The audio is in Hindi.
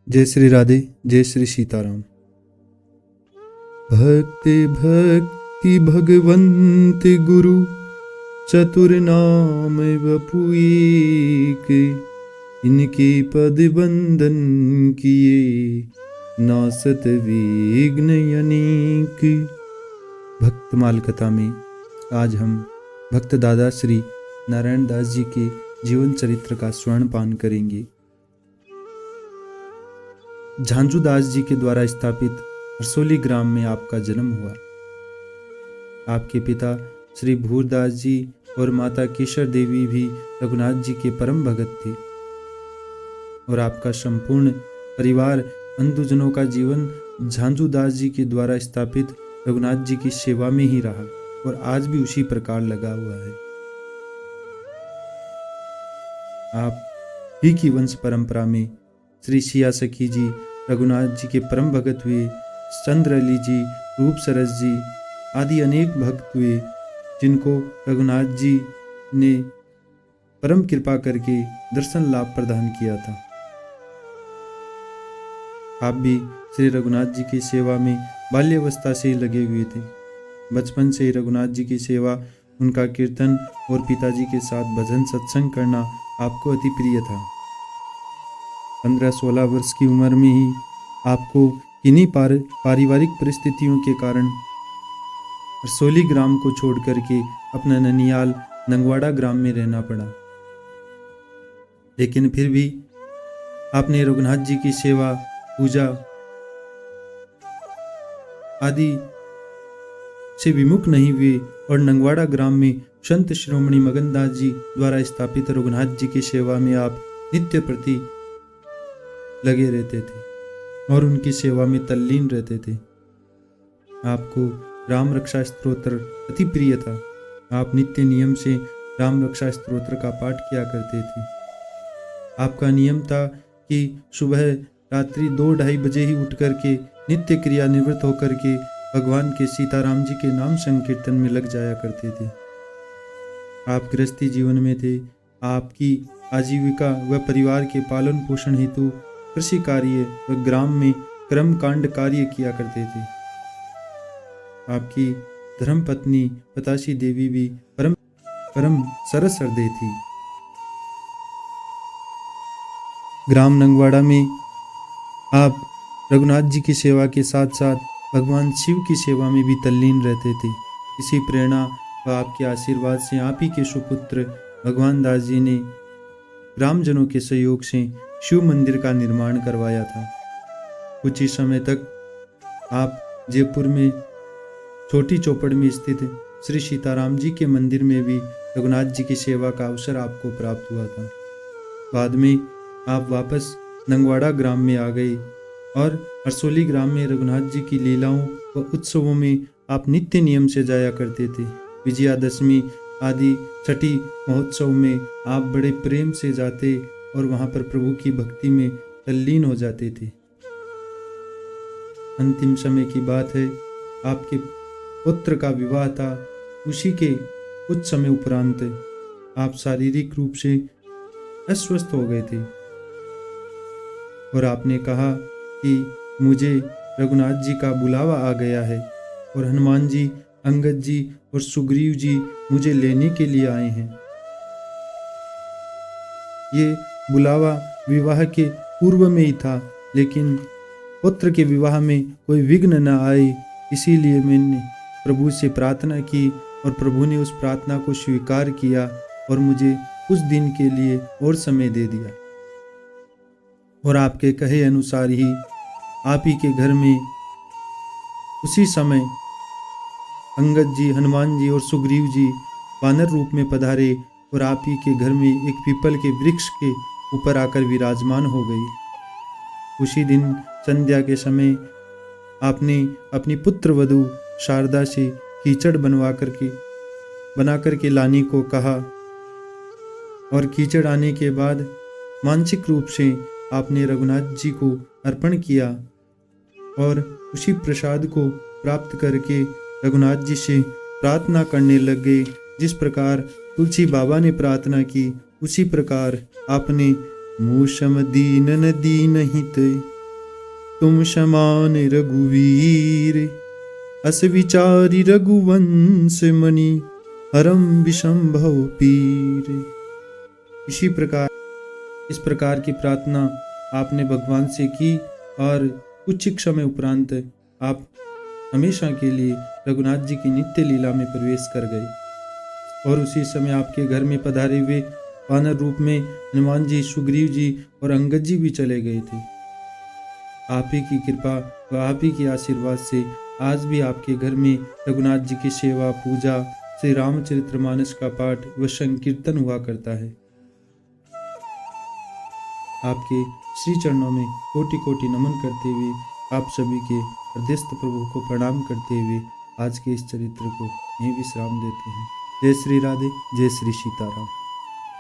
जय श्री राधे, जय श्री सीताराम। भक्ति भक्ति भगवंत गुरु चतुर नाम बपुएक, इनके पद बंदन किए नासत विघ्न अनेक। भक्तमाल कथा में आज हम भक्त दादा श्री नारायण दास जी के जीवन चरित्र का स्वर्णपान करेंगे। झांझू दास जी के द्वारा स्थापित हरसोली ग्राम में आपका जन्म हुआ। आपके पिता श्री भूरदास जी और माता केशर देवी भी रघुनाथ जी के परम भगत थे और आपका संपूर्ण परिवार बंधुजनों का जीवन झांझू दास जी के द्वारा स्थापित रघुनाथ जी की सेवा में ही रहा और आज भी उसी प्रकार लगा हुआ है। आप ही की वंश परंपरा में श्री सिया सखी जी रघुनाथ जी के परम भगत हुए, चंद्र अली जी, रूप सरस जी आदि अनेक भक्त हुए, जिनको रघुनाथ जी ने परम कृपा करके दर्शन लाभ प्रदान किया था। आप भी श्री रघुनाथ जी की सेवा में बाल्यावस्था से ही लगे हुए थे। बचपन से ही रघुनाथ जी की सेवा, उनका कीर्तन और पिताजी के साथ भजन सत्संग करना आपको अति प्रिय था। 15-16 वर्ष की उम्र में ही आपको किन्हीं पारिवारिक परिस्थितियों के कारण हरसोली ग्राम को छोड़ करके अपना ननियाल नंगवाड़ा ग्राम में रहना पड़ा, लेकिन फिर भी आपने रघुनाथ जी की सेवा, पूजा आदि से विमुख नहीं हुए और नंगवाड़ा ग्राम में संत शिरोमणि मगनदास जी द्वारा स्थापित रघुनाथ जी की सेवा में आप नित्य प्रति लगे रहते थे और उनकी सेवा में तल्लीन रहते थे। आपको राम रक्षा स्तोत्र अति प्रिय था। आप नित्य नियम से राम रक्षा स्तोत्र का पाठ किया करते थे। आपका नियम था कि सुबह रात्रि 2-2:30 बजे ही उठ करके नित्य क्रिया निवृत्त होकर के भगवान के सीताराम जी के नाम संकीर्तन में लग जाया करते थे। आप गृहस्थी जीवन में थे। आपकी आजीविका व परिवार के पालन पोषण हेतु कृषि कार्य व ग्राम में कर्म कांड कार्य किया करते थे। आपकी धर्मपत्नी पताशी देवी भी परम सरस हृदय थी। ग्राम नंगवाड़ा में आप रघुनाथ जी की सेवा के साथ साथ भगवान शिव की सेवा में भी तल्लीन रहते थे। इसी प्रेरणा व आपके आशीर्वाद से आप ही के सुपुत्र भगवान दास जी ने ग्रामजनों के सहयोग से शिव मंदिर का निर्माण करवाया था। कुछ ही समय तक आप जयपुर में छोटी चौपड़ में स्थित श्री सीताराम जी के मंदिर में भी रघुनाथ जी की सेवा का अवसर आपको प्राप्त हुआ था। बाद में आप वापस नंगवाड़ा ग्राम में आ गए और हरसोली ग्राम में रघुनाथ जी की लीलाओं व उत्सवों में आप नित्य नियम से जाया करते थे। विजयादशमी आदि छठी महोत्सव में आप बड़े प्रेम से जाते और वहां पर प्रभु की भक्ति में तल्लीन हो जाते थे। अंतिम समय की बात है, आपके पुत्र का विवाह था। उसी के कुछ समय उपरांत आप शारीरिक रूप से अस्वस्थ हो गए थे और आपने कहा कि मुझे रघुनाथ जी का बुलावा आ गया है और हनुमान जी, अंगद जी और सुग्रीव जी मुझे लेने के लिए आए हैं। ये बुलावा विवाह के पूर्व में ही था, लेकिन पुत्र के विवाह में कोई विघ्न न आए, इसीलिए मैंने प्रभु से प्रार्थना की और प्रभु ने उस प्रार्थना को स्वीकार किया और मुझे कुछ दिन के लिए और समय दे दिया। और आपके कहे अनुसार ही आप ही के घर में उसी समय अंगद जी, हनुमान जी और सुग्रीव जी वानर रूप में पधारे और आप ही के घर में एक पीपल के वृक्ष के ऊपर आकर विराजमान हो गई। उसी दिन संध्या के समय आपने अपनी पुत्र वधू शारदा से कीचड़ बना करके लाने को कहा और कीचड़ आने के बाद मानसिक रूप से आपने रघुनाथ जी को अर्पण किया और उसी प्रसाद को प्राप्त करके रघुनाथ जी से प्रार्थना करने लग गए। जिस प्रकार तुलसी बाबा ने प्रार्थना की, उसी प्रकार आपने मूषम दीनन दीनहित तुम समान रघुवीर, अस विचारी रघुवंश मणि, हरम विषंभव पीर। इस प्रकार की प्रार्थना आपने भगवान से की और कुछ समय उपरांत आप हमेशा के लिए रघुनाथ जी की नित्य लीला में प्रवेश कर गए। और उसी समय आपके घर में पधारे हुए वानर रूप में हनुमान जी, सुग्रीव जी और अंगद जी भी चले गए थे। आप ही की कृपा व आप ही के आशीर्वाद से आज भी आपके घर में रघुनाथ जी की सेवा, पूजा, श्री रामचरितमानस का पाठ व संकीर्तन हुआ करता है। आपके श्री चरणों में कोटि कोटि नमन करते हुए आप सभी के हृदयस्थ प्रभु को प्रणाम करते हुए आज के इस चरित्र को यहीं विश्राम देते हैं। जय श्री राधे, जय श्री सीताराम।